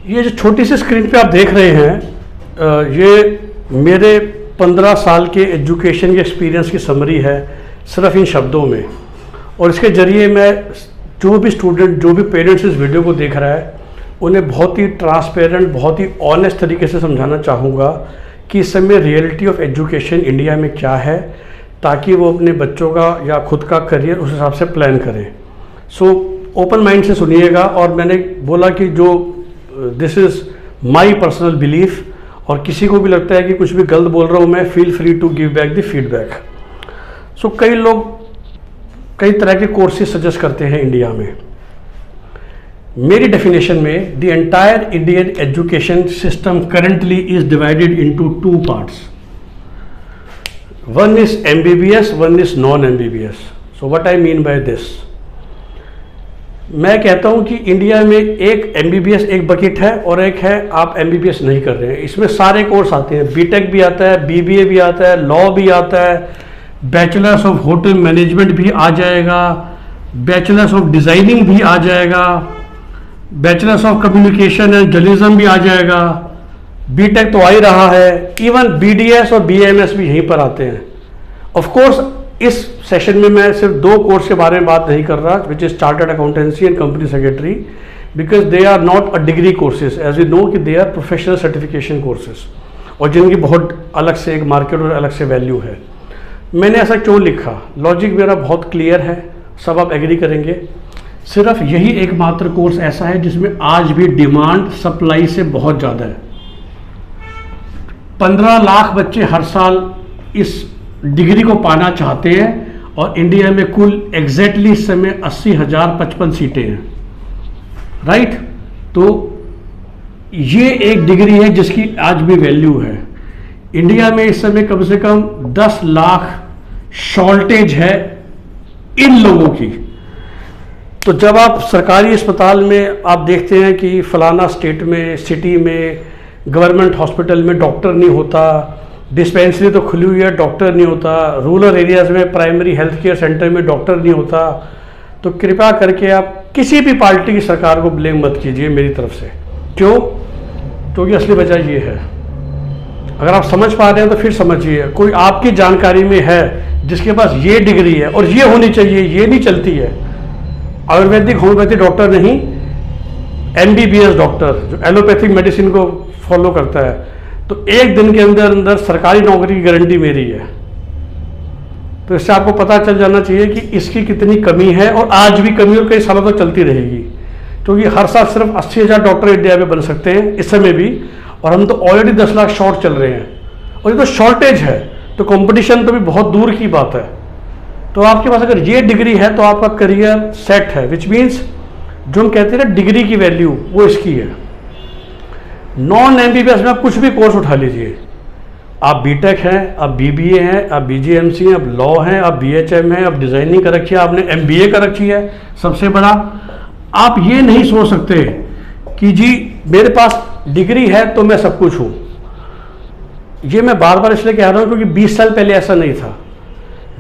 ये जो छोटी सी स्क्रीन पे आप देख रहे हैं ये मेरे 15 साल के एजुकेशन के एक्सपीरियंस की समरी है सिर्फ इन शब्दों में। और इसके ज़रिए मैं जो भी स्टूडेंट, जो भी पेरेंट्स इस वीडियो को देख रहा है, उन्हें बहुत ही ट्रांसपेरेंट, बहुत ही ऑनेस्ट तरीके से समझाना चाहूँगा कि इस समय रियलिटी ऑफ एजुकेशन इंडिया में क्या है, ताकि वो अपने बच्चों का या खुद का करियर उस हिसाब से प्लान करें। सो ओपन माइंड से सुनिएगा। और मैंने बोला कि जो this is my personal belief, और किसी को भी लगता है कि कुछ भी गलत बोल रहा हूँ मैं, feel free to give back the feedback. So कई लोग कई तरह के कोर्सेज सजेस्ट करते हैं इंडिया में। मेरी डेफिनेशन में the entire Indian education system currently is divided into 2 parts. One is MBBS, one is non MBBS। So what I mean by this, मैं कहता हूं कि इंडिया में एक MBBS एक बकेट है और एक है आप MBBS नहीं कर रहे हैं। इसमें सारे कोर्स आते हैं, BTech भी आता है, BBA भी आता है, लॉ भी आता है, बैचलर्स ऑफ होटल मैनेजमेंट भी आ जाएगा, बैचलर्स ऑफ डिज़ाइनिंग भी आ जाएगा, bachelors of communication and journalism भी आ जाएगा, BTech तो आ ही रहा है, इवन BDS और BAMS भी यहीं पर आते हैं। ऑफ कोर्स इस सेशन में मैं सिर्फ 2 कोर्स के बारे में बात नहीं कर रहा, which is chartered accountancy and company secretary, because they are not a degree courses, as we know कि they are professional certification courses, और जिनकी बहुत अलग से एक मार्केट और अलग से वैल्यू है। मैंने ऐसा क्यों लिखा, लॉजिक मेरा बहुत क्लियर है, सब आप एग्री करेंगे। सिर्फ यही एकमात्र कोर्स ऐसा है जिसमें आज भी डिमांड सप्लाई से बहुत ज़्यादा है। 15 लाख बच्चे हर साल इस डिग्री को पाना चाहते हैं, और इंडिया में कुल एग्जैक्टली इस समय 80,055 सीटें हैं, राइट। तो ये एक डिग्री है जिसकी आज भी वैल्यू है। इंडिया में इस समय कम से कम 10 लाख शॉर्टेज है इन लोगों की। तो जब आप सरकारी अस्पताल में आप देखते हैं कि फलाना स्टेट में, सिटी में, गवर्नमेंट हॉस्पिटल में डॉक्टर नहीं होता, डिस्पेंसरी तो खुली हुई है, डॉक्टर नहीं होता, रूरल एरियाज़ में प्राइमरी हेल्थ केयर सेंटर में डॉक्टर नहीं होता, तो कृपया करके आप किसी भी पार्टी की सरकार को ब्लेम मत कीजिए मेरी तरफ से। क्यों? क्योंकि असली वजह ये है। अगर आप समझ पा रहे हैं तो फिर समझिए, कोई आपकी जानकारी में है जिसके पास ये डिग्री है और ये होनी चाहिए, ये नहीं चलती है। आयुर्वेदिक होम्योपैथी डॉक्टर नहीं, MBBS डॉक्टर जो एलोपैथिक मेडिसिन को फॉलो करता है, तो एक दिन के अंदर अंदर सरकारी नौकरी की गारंटी मेरी है। तो इससे आपको पता चल जाना चाहिए कि इसकी कितनी कमी है, और आज भी कमी और कई सालों तक चलती रहेगी, क्योंकि हर साल सिर्फ 80,000 डॉक्टर इंडिया में बन सकते हैं इस समय भी, और हम तो ऑलरेडी 10 लाख शॉर्ट चल रहे हैं, और ये तो शॉर्टेज है, तो कंपटीशन तो भी बहुत दूर की बात है। तो आपके पास अगर ये डिग्री है तो आपका करियर सेट है, विच मीन्स जो हम कहते हैं ना डिग्री की वैल्यू, वो इसकी है। नॉन MBBS में आप कुछ भी कोर्स उठा लीजिए, आप BTech हैं, आप BBA हैं, आप BGMC हैं, आप लॉ हैं, आप BHM हैं, आप डिज़ाइनिंग कर रखी है, आपने MBA कर रखी है, सबसे बड़ा आप ये नहीं सोच सकते कि जी मेरे पास डिग्री है तो मैं सब कुछ हूँ। ये मैं बार बार इसलिए कह रहा हूँ क्योंकि 20 साल पहले ऐसा नहीं था।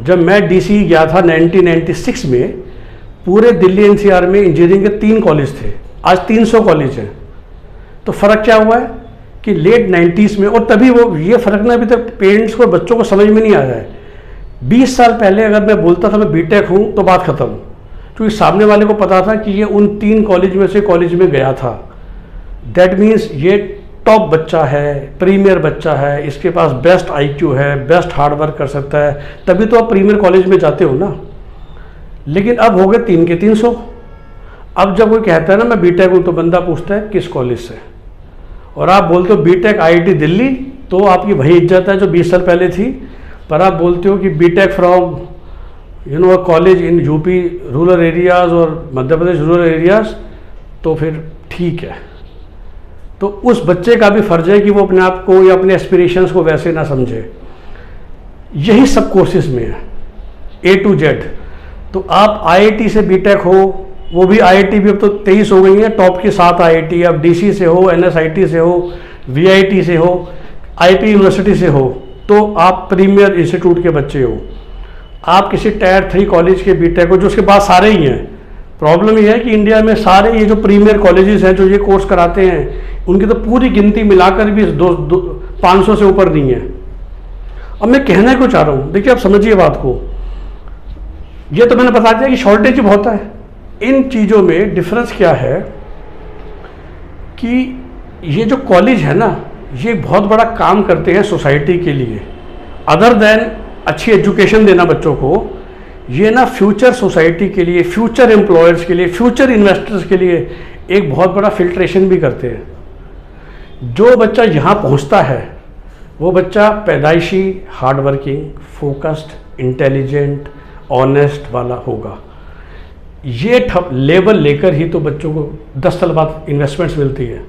जब मैं DC गया था 1996 में, पूरे दिल्ली NCR में इंजीनियरिंग के 3 कॉलेज थे, आज 300 कॉलेज हैं। तो फ़र्क क्या हुआ है कि लेट 90s में, और तभी वो ये फ़र्क ना अभी तक पेरेंट्स को, बच्चों को समझ में नहीं आया है। 20 साल पहले अगर मैं बोलता था मैं BTech हूँ तो बात ख़त्म, क्योंकि सामने वाले को पता था कि ये उन 3 कॉलेज में से कॉलेज में गया था। दैट मीन्स ये टॉप बच्चा है, प्रीमियर बच्चा है, इसके पास बेस्ट IQ है, बेस्ट हार्डवर्क कर सकता है, तभी तो आप प्रीमियर कॉलेज में जाते हो ना। लेकिन अब हो गए 3 के 300। अब जब कोई कहता है ना मैं BTech हूँ, तो बंदा पूछता है किस कॉलेज से, और आप बोलते हो BTech IIT दिल्ली, तो आपकी वही इज्जत है जो 20 साल पहले थी। पर आप बोलते हो कि BTech from college in UP rural areas और मध्य प्रदेश रूरल एरियाज़, तो फिर ठीक है। तो उस बच्चे का भी फर्ज है कि वो अपने आप को या अपने एस्पिरेशंस को वैसे ना समझे। यही सब कोर्सेज में है A to Z। तो आप IIT से BTech हो, वो भी IIT भी अब तो 23 हो गई हैं, टॉप की 7 IIT, आप DC से हो, NSIT से हो, VIT से हो, IP यूनिवर्सिटी से हो, तो आप प्रीमियर इंस्टीट्यूट के बच्चे हो। आप किसी टायर 3 कॉलेज के BTech हो, जो उसके बाद सारे ही हैं। प्रॉब्लम ये है कि इंडिया में सारे ये जो प्रीमियर कॉलेजेस हैं जो ये कोर्स कराते हैं, उनकी तो पूरी गिनती मिलाकर भी 500 से ऊपर नहीं है। अब मैं कहना क्यों चाह रहा हूँ, देखिए आप समझिए बात को, ये तो मैंने बता दिया कि शॉर्टेज बहुत है। इन चीज़ों में डिफरेंस क्या है कि ये जो कॉलेज है ना, ये बहुत बड़ा काम करते हैं सोसाइटी के लिए। अदर देन अच्छी एजुकेशन देना बच्चों को, ये ना फ्यूचर सोसाइटी के लिए, फ्यूचर एम्प्लॉयर्स के लिए, फ्यूचर इन्वेस्टर्स के लिए एक बहुत बड़ा फिल्ट्रेशन भी करते हैं। जो बच्चा यहाँ पहुँचता है वो बच्चा पैदाइशी, हार्डवर्किंग, फोकस्ड, इंटेलिजेंट, ऑनेस्ट वाला होगा। ये लेवल लेकर ही तो बच्चों को 10 साल बाद इन्वेस्टमेंट्स मिलती है।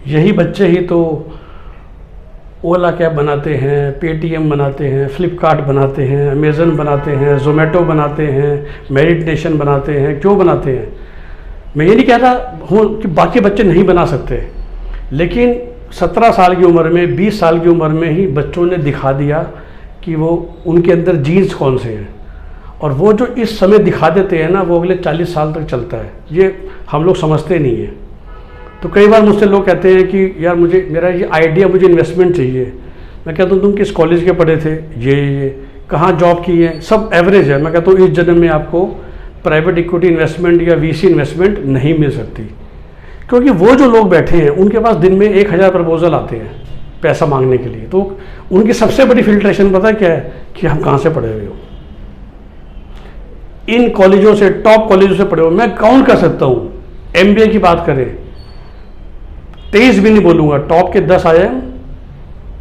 यही बच्चे ही तो ओला कैब बनाते हैं, पेटीएम बनाते हैं, फ्लिपकार्ट बनाते हैं, अमेज़न बनाते हैं, जोमेटो बनाते हैं, मेडिटेशन बनाते हैं। क्यों बनाते हैं? मैं ये नहीं कहता हूँ कि बाकी बच्चे नहीं बना सकते, लेकिन 17 साल की उम्र में, 20 साल की उम्र में ही बच्चों ने दिखा दिया कि वो उनके अंदर जीन्स कौन से हैं, और वो जो इस समय दिखा देते हैं ना, वो अगले 40 साल तक चलता है। ये हम लोग समझते नहीं हैं। तो कई बार मुझसे लोग कहते हैं कि यार मेरा ये आइडिया, मुझे इन्वेस्टमेंट चाहिए। मैं कहता हूँ तुम किस कॉलेज के पढ़े थे, ये कहाँ जॉब की है, सब एवरेज है। मैं कहता हूँ इस जन्म में आपको प्राइवेट इक्विटी इन्वेस्टमेंट या वीसी इन्वेस्टमेंट नहीं मिल सकती, क्योंकि वो जो लोग बैठे हैं उनके पास दिन में 1000 प्रपोजल आते हैं पैसा मांगने के लिए। तो उनकी सबसे बड़ी फिल्ट्रेशन पता क्या है कि हम कहाँ से पढ़े हुए हो, इन कॉलेजों से, टॉप कॉलेजों से पढ़े हो। मैं काउंट कर सकता हूँ, एमबीए की बात करें 23 भी नहीं बोलूँगा, टॉप के 10 IIM,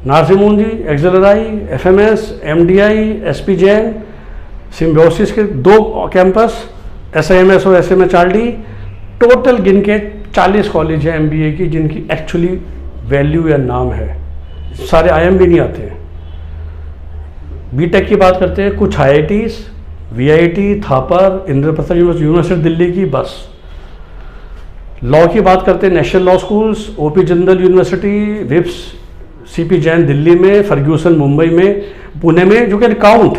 नारसिम्हन जी, एक्सेलराई, FMS, MDI, SP Jain, symbiosis के 2 कैंपस, SIMS और SMHRD, टोटल गिन के 40 कॉलेज हैं MBA की जिनकी एक्चुअली वैल्यू या नाम है। सारे IIM भी नहीं आते हैं। बीटेक की बात करते हैं, कुछ IITs, VIT, Thapar, Indraprastha university Delhi की, बस। लॉ की बात करते हैं, national law schools, OP Jindal university, VIPS, CP Jain Delhi में, फर्ग्यूसन मुंबई में, पुणे में, जो कि count,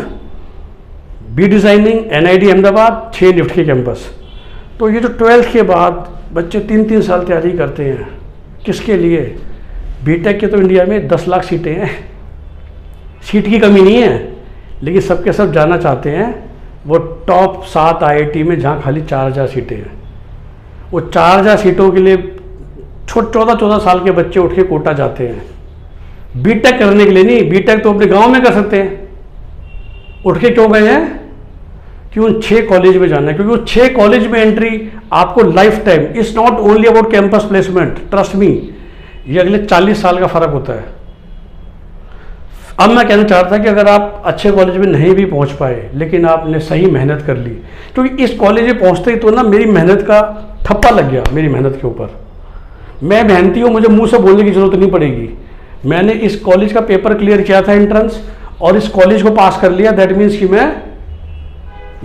B designing, NID Ahmedabad, 6 NIFT के कैंपस। तो ये जो 12th के बाद बच्चे 3-3 साल तैयारी करते हैं, किसके लिए? बीटेक के तो इंडिया में 10 लाख सीटें हैं, सीट की कमी नहीं है, लेकिन सबके सब जाना चाहते हैं वो टॉप 7 IIT में जहाँ खाली 4000 सीटें हैं। वो 4000 सीटों के लिए 14 साल के बच्चे उठ के कोटा जाते हैं। बीटेक करने के लिए नहीं, बीटेक तो अपने गांव में कर सकते हैं। उठ के क्यों गए हैं? कि उन 6 कॉलेज में जाना है, क्योंकि वो 6 कॉलेज में एंट्री आपको life time, it's not only about campus placement, trust me, ये अगले 40 साल का फर्क होता है। अब मैं कहना चाहता था कि अगर आप अच्छे कॉलेज में नहीं भी पहुंच पाए, लेकिन आपने सही मेहनत कर ली, क्योंकि इस कॉलेज में पहुंचते ही तो ना मेरी मेहनत का ठप्पा लग गया मेरी मेहनत के ऊपर। मैं मेहनती हूँ, मुझे मुंह से बोलने की जरूरत नहीं पड़ेगी। मैंने इस कॉलेज का पेपर क्लियर किया था एंट्रेंस, और इस कॉलेज को पास कर लिया। दैट मीन्स कि मैं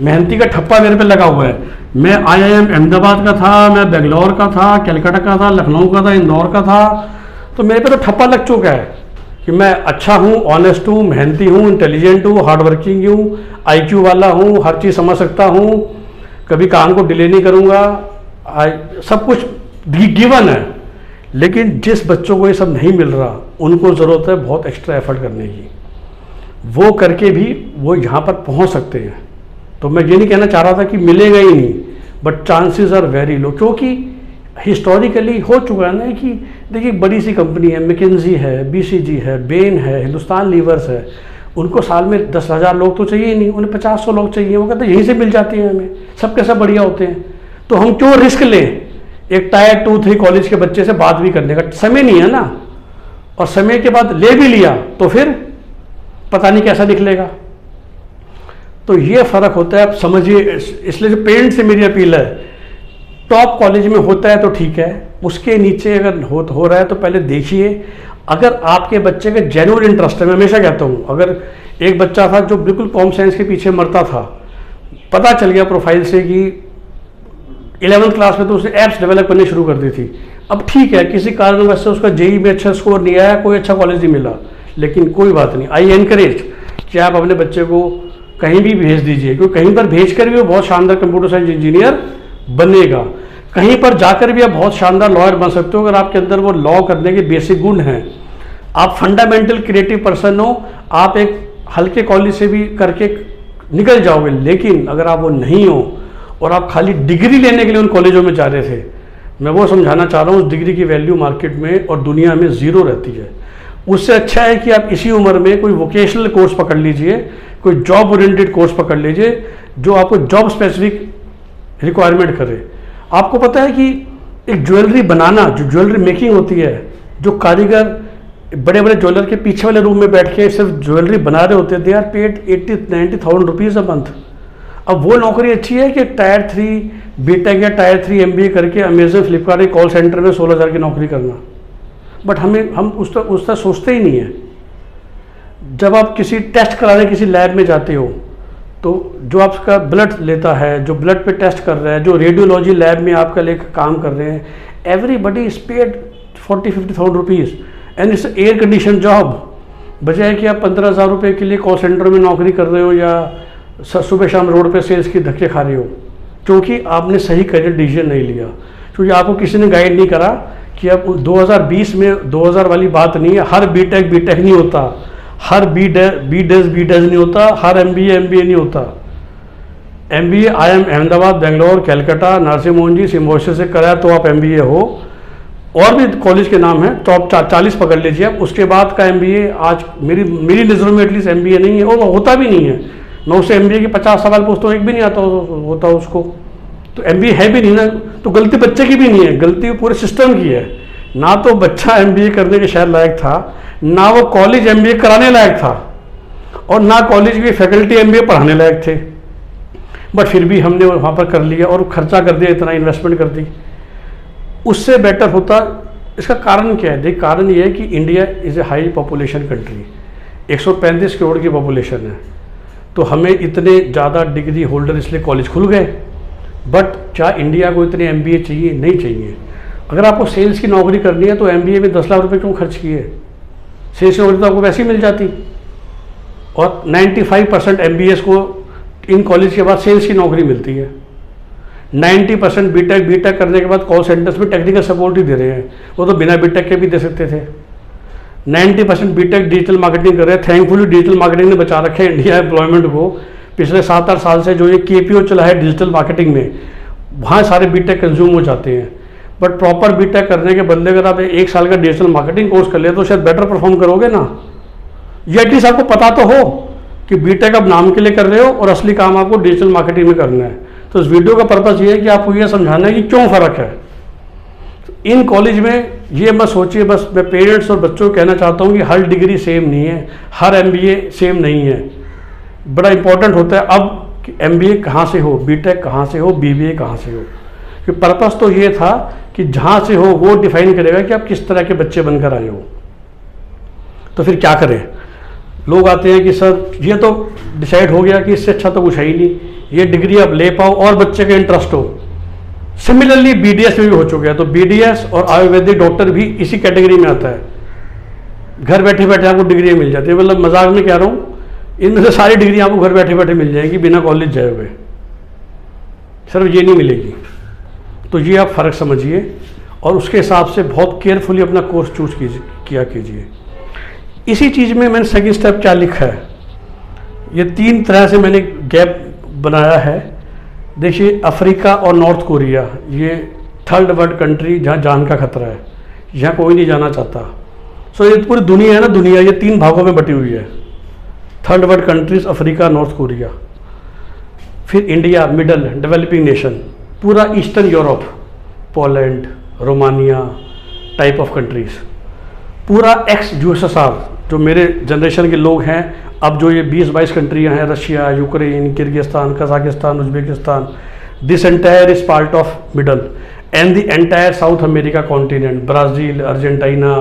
मेहनती का ठप्पा मेरे पे लगा हुआ है। मैं IIM अहमदाबाद का था, मैं बेंगलोर का था, कलकत्ता का था, लखनऊ का था, इंदौर का था। तो मेरे पे तो ठप्पा लग चुका है कि मैं अच्छा हूँ, ऑनेस्ट हूँ, मेहनती हूँ, इंटेलिजेंट हूँ, हार्डवर्किंग हूँ, IQ वाला हूँ, हर चीज़ समझ सकता हूँ, कभी काम को डिले नहीं करूँगा, सब कुछ गिवन है। लेकिन जिस बच्चों को ये सब नहीं मिल रहा, उनको ज़रूरत है बहुत एक्स्ट्रा एफर्ट करने की। वो करके भी वो यहाँ पर पहुँच सकते हैं। तो मैं ये नहीं कहना चाह रहा था कि मिलेगा ही नहीं, but chances are very low, क्योंकि हिस्टोरिकली हो चुका है ना कि देखिए बड़ी सी कंपनी है, मैकिन्जी है, BCG है, बेन है, हिंदुस्तान लीवर्स है, उनको साल में 10,000 लोग तो चाहिए ही नहीं, उन्हें 50-100 लोग चाहिए। वो कहते हैं यहीं से मिल जाती हैं हमें, सबके सब बढ़िया होते हैं। तो हम क्यों रिस्क लें एक टायर 2-3 कॉलेज के बच्चे से बात भी करने का? समय नहीं है ना, और समय के बाद ले भी लिया तो फिर पता नहीं कैसा निकलेगा। तो ये फ़र्क होता है, आप समझिए। इसलिए जो पेरेंट्स से मेरी अपील है, टॉप कॉलेज में होता है तो ठीक है, उसके नीचे अगर हो रहा है तो पहले देखिए। अगर आपके बच्चे का जेन्युइन इंटरेस्ट है, मैं हमेशा कहता हूँ, अगर एक बच्चा था जो बिल्कुल कॉम साइंस के पीछे मरता था, पता चल गया प्रोफाइल से कि 11th क्लास में तो उसने ऐप्स डेवलप करनी शुरू कर दी थी। अब ठीक है, किसी कारणवश से उसका JEE में अच्छा स्कोर नहीं आया, कोई अच्छा कॉलेज नहीं मिला, लेकिन कोई बात नहीं। आई एनकरेज कि आप अपने बच्चे को कहीं भी भेज दीजिए, क्योंकि कहीं पर भेज कर भी वो बहुत शानदार कंप्यूटर साइंस इंजीनियर बनेगा। कहीं पर जाकर भी आप बहुत शानदार लॉयर बन सकते हो अगर आपके अंदर वो लॉ करने के बेसिक गुण हैं। आप फंडामेंटल क्रिएटिव पर्सन हो, आप एक हल्के कॉलेज से भी करके निकल जाओगे। लेकिन अगर आप वो नहीं हो और आप खाली डिग्री लेने के लिए उन कॉलेजों में जा रहे थे, मैं वो समझाना चाह रहा हूँ उस डिग्री की वैल्यू मार्केट में और दुनिया में ज़ीरो रहती है। उससे अच्छा है कि आप इसी उम्र में कोई वोकेशनल कोर्स पकड़ लीजिए, कोई जॉब ओरिएंटेड कोर्स पकड़ लीजिए जो आपको जॉब स्पेसिफिक रिक्वायरमेंट करे। आपको पता है कि एक ज्वेलरी बनाना, जो ज्वेलरी मेकिंग होती है, जो कारीगर बड़े बड़े ज्वेलर के पीछे वाले रूम में बैठ के सिर्फ ज्वेलरी बना रहे होते हैं, they are paid 80-90,000 rupees a month. अब वो नौकरी अच्छी है कि टायर 3 बीटेक या टायर 3 MBA करके अमेजन फ्लिपकार्ट के कॉल सेंटर में 16,000 की नौकरी करना। बट हम उस तरह सोचते ही नहीं है। जब आप किसी टेस्ट कराने किसी लैब में जाते हो तो जो आपका ब्लड लेता है, जो ब्लड पे टेस्ट कर रहा है, जो रेडियोलॉजी लैब में आपका लेकर काम कर रहे हैं, everybody is paid 40-50,000 rupees and it's air condition job. बजाय कि आप 15,000 रुपये के लिए कॉल सेंटर में नौकरी कर रहे हो या सुबह शाम रोड पे सेल्स की धक्के खा रहे हो, क्योंकि आपने सही करियर डिसीजन नहीं लिया, क्योंकि आपको किसी ने गाइड नहीं करा कि अब 2020 में 2000 वाली बात नहीं है। हर बीटेक नहीं होता, हर बीडेस नहीं होता, हर MBA नहीं होता। MBA IIM Ahmedabad, Bangalore, Calcutta, Narasimha Mohan ji, Symbiosis से कराया तो आप MBA हो। और भी कॉलेज के नाम हैं, टॉप 40 पकड़ लीजिए आप। उसके बाद का MBA आज मेरी नज़रों में एटलीस्ट MBA नहीं है और होता भी नहीं है। मैं उससे MBA के 50 सवाल पूछता हूँ, एक भी नहीं आता होता उसको। तो MBA है भी नहीं ना, तो गलती बच्चे की भी नहीं है, गलती पूरे सिस्टम की है। ना तो बच्चा MBA करने के शायद लायक था, ना वो कॉलेज MBA कराने लायक था, और ना कॉलेज की फैकल्टी MBA पढ़ाने लायक थे। बट फिर भी हमने वहाँ पर कर लिया और खर्चा कर दिया, इतना इन्वेस्टमेंट कर दी। उससे बेटर होता। इसका कारण क्या है? देखिए, कारण ये है कि India is a high population country, 135 crore की पॉपुलेशन है। तो हमें इतने ज़्यादा डिग्री होल्डर इसलिए कॉलेज खुल गए। बट क्या इंडिया को इतने MBA चाहिए? नहीं चाहिए। अगर आपको सेल्स की नौकरी करनी है तो MBA में 10 लाख रुपए क्यों खर्च किए? सेल्स की नौकरी तो आपको वैसे ही मिल जाती। और 95% MBAs को इन कॉलेज के बाद सेल्स की नौकरी मिलती है। 90% बीटेक करने के बाद कॉल सेंटर्स में टेक्निकल सपोर्ट ही दे रहे हैं, वो तो बिना बीटेक के भी दे सकते थे। 90% बीटेक डिजिटल मार्केटिंग कर रहे हैं। थैंकफुली डिजिटल मार्केटिंग ने बचा रखे इंडिया एम्प्लॉयमेंट को। पिछले 7-8 साल से जो ये KPO चला है डिजिटल मार्केटिंग में, वहाँ सारे बीटेक कंज्यूम हो जाते हैं। बट प्रॉपर बीटेक करने के बदले अगर आप 1 साल का डिजिटल मार्केटिंग कोर्स कर ले तो शायद बेटर परफॉर्म करोगे ना। ये एटलीस्ट आपको पता तो हो कि बीटेक आप नाम के लिए कर रहे हो और असली काम आपको डिजिटल मार्केटिंग में करना है। तो इस वीडियो का पर्पस ये है कि आपको ये समझाना है कि क्यों फ़र्क है। इन कॉलेज में ये मत सोचिए, बस मैं पेरेंट्स और बच्चों को कहना चाहता हूँ कि हर डिग्री सेम नहीं है, हर MBA सेम नहीं है। बड़ा इंपॉर्टेंट होता है अब कि MBA कहाँ से हो, बीटेक कहाँ से हो, BBA कहाँ से हो। कि पर्पस तो ये था कि जहाँ से हो वो डिफाइन करेगा कि आप किस तरह के बच्चे बनकर आए हो। तो फिर क्या करें? लोग आते हैं कि सर ये तो डिसाइड हो गया कि इससे अच्छा तो कुछ है ही नहीं, ये डिग्री आप ले पाओ और बच्चे का इंटरेस्ट हो। सिमिलरली BDS में भी हो चुका है। तो BDS और आयुर्वेदिक डॉक्टर भी इसी कैटेगरी में आता है। घर बैठे बैठे आपको डिग्री मिल जाती है। मतलब मजाक में कह रहा हूँ, इनमें से सारी डिग्री आपको घर बैठे बैठे मिल जाएगी बिना कॉलेज जाए हुए। सिर्फ ये नहीं मिलेगी। तो ये आप फ़र्क समझिए और उसके हिसाब से बहुत केयरफुली अपना कोर्स चूज कीजिए। इसी चीज़ में मैंने सेकंड स्टेप क्या लिखा है, ये 3 तरह से मैंने गैप बनाया है। देखिए, अफ्रीका और नॉर्थ कोरिया, ये थर्ड वर्ल्ड कंट्री जहाँ जान का खतरा है, यहाँ कोई नहीं जाना चाहता। सो ये पूरी दुनिया है ना, दुनिया ये 3 भागों में बटी हुई है। Third world countries, Africa, north Korea. फिर इंडिया, मिडल डेवलपिंग नेशन, पूरा eastern Europe, Poland, Romania type of countries, पूरा USSR जो मेरे जनरेशन के लोग हैं। अब जो ये 20-22 कंट्रियाँ हैं, Russia, Ukraine, Kyrgyzstan, Kazakhstan, Uzbekistan, this entire is part of middle and the entire south America continent, Brazil, Argentina,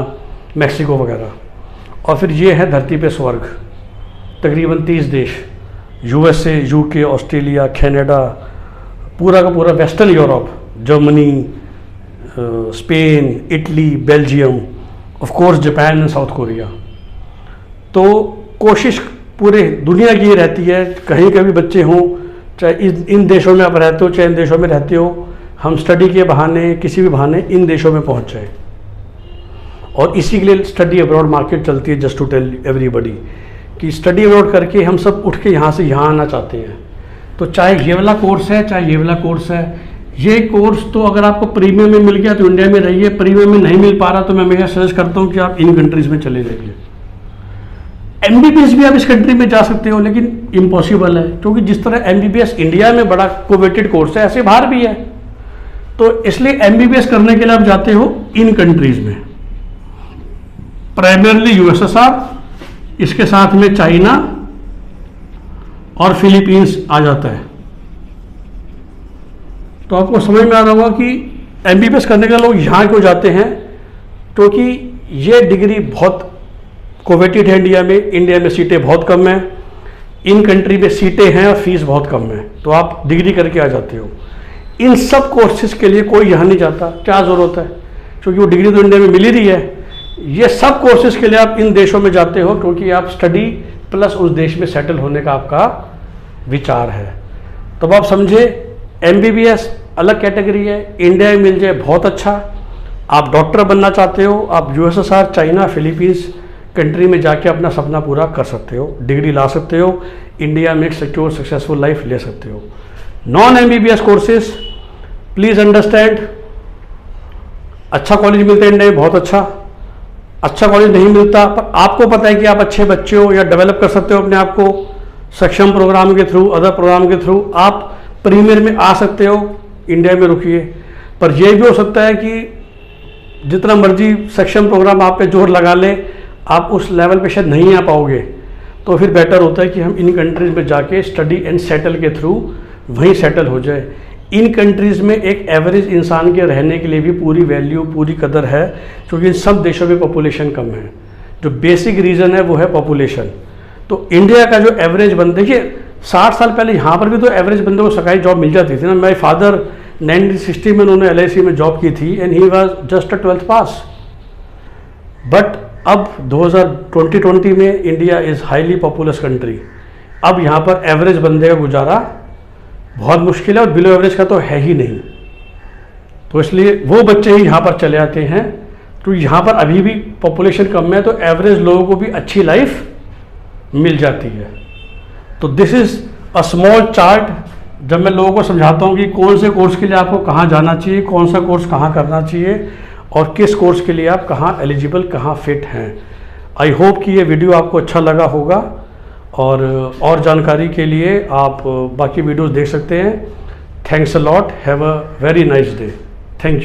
Mexico वगैरह। और फिर ये है धरती पे स्वर्ग, तकरीबन 30 देश, USA, UK, ऑस्ट्रेलिया, कनाडा, पूरा का पूरा western Europe, Germany, Spain, Italy, Belgium, of course Japan and south Korea. तो कोशिश पूरे दुनिया की रहती है, कहीं का भी बच्चे हों, चाहे इन देशों में आप रहते हो चाहे इन देशों में रहते हो, हम स्टडी के बहाने, किसी भी बहाने इन देशों में पहुंच जाए। और इसी के लिए स्टडी अब्रॉड मार्केट चलती है। जस्ट टू टेल एवरीबडी कि स्टडी अब्रॉड करके हम सब उठ के यहाँ से यहाँ आना चाहते हैं। तो चाहे ये वाला कोर्स है, चाहे ये वाला कोर्स है, ये कोर्स तो अगर आपको प्रीमियम में मिल गया तो इंडिया में रहिए, प्रीमियम में नहीं मिल पा रहा तो मैं हमेशा सजेस्ट करता हूँ कि आप इन कंट्रीज़ में चले जाइए। एमबीबीएस भी आप इस कंट्री में जा सकते हो, लेकिन इम्पॉसिबल है, क्योंकि जिस तरह एमबीबीएस इंडिया में बड़ा कोवेटेड कोर्स है, ऐसे बाहर भी है। तो इसलिए एमबीबीएस करने के लिए आप जाते हो इन कंट्रीज़ में, प्राइमरली यूएसएसआर, इसके साथ में चाइना और फिलीपींस आ जाता है। तो आपको समझ में आ रहा होगा कि एमबीबीएस करने के लोग यहाँ क्यों जाते हैं, क्योंकि ये डिग्री बहुत कोवेटेड है इंडिया में सीटें बहुत कम हैं, इन कंट्री में सीटें हैं और फीस बहुत कम है, तो आप डिग्री करके आ जाते हो। इन सब कोर्सेज के लिए कोई यहाँ नहीं जाता, क्या ज़रूरत है, क्योंकि वो डिग्री तो इंडिया में मिल ही रही है। ये सब कोर्सेज के लिए आप इन देशों में जाते हो, क्योंकि आप स्टडी प्लस उस देश में सेटल होने का आपका विचार है। तो आप समझे, एमबीबीएस अलग कैटेगरी है, इंडिया में मिल जाए बहुत अच्छा। आप डॉक्टर बनना चाहते हो, आप यूएसएसआर, चाइना, फिलीपींस कंट्री में जाके अपना सपना पूरा कर सकते हो, डिग्री ला सकते हो, इंडिया में एक सिक्योर सक्सेसफुल लाइफ ले सकते हो। Non MBBS courses please understand, अच्छा कॉलेज मिलता है इंडिया में, बहुत अच्छा कॉलेज नहीं मिलता, पर आपको पता है कि आप अच्छे बच्चे हो या डेवलप कर सकते हो अपने आप को सक्षम प्रोग्राम के थ्रू, अदर प्रोग्राम के थ्रू, आप प्रीमियर में आ सकते हो, इंडिया में रुकिए। पर यह भी हो सकता है कि जितना मर्जी सक्षम प्रोग्राम आप पे जोर लगा ले, आप उस लेवल पे शायद नहीं आ पाओगे। तो फिर बेटर होता है कि हम इन कंट्रीज़ में जाके स्टडी एंड सेटल के थ्रू वहीं सेटल हो जाए। इन कंट्रीज़ में एक एवरेज इंसान के रहने के लिए भी पूरी वैल्यू, पूरी कदर है, क्योंकि इन सब देशों में पॉपुलेशन कम है। जो बेसिक रीज़न है वो है पॉपुलेशन। तो इंडिया का जो एवरेज बंदे, देखिए 60 साल पहले यहाँ पर भी तो एवरेज बंदे को सरकारी जॉब मिल जाती थी ना। मेरे फादर 1960 में उन्होंने LIC में जॉब की थी and he was just a 12th pass. But अब 2020 में India is highly populace country. अब यहाँ पर एवरेज बंदे का गुजारा बहुत मुश्किल है और बिलो एवरेज का तो है ही नहीं। तो इसलिए वो बच्चे ही यहाँ पर चले आते हैं। तो यहाँ पर अभी भी पॉपुलेशन कम है, तो एवरेज लोगों को भी अच्छी लाइफ मिल जाती है। तो this is a small chart. जब मैं लोगों को समझाता हूँ कि कौन से कोर्स के लिए आपको कहाँ जाना चाहिए, कौन सा कोर्स कहाँ करना चाहिए और किस कोर्स के लिए आप कहाँ एलिजिबल, कहाँ फिट हैं। आई होप कि ये वीडियो आपको अच्छा लगा होगा, और जानकारी के लिए आप बाकी वीडियोस देख सकते हैं। Thanks a lot, have a very nice day, thank you.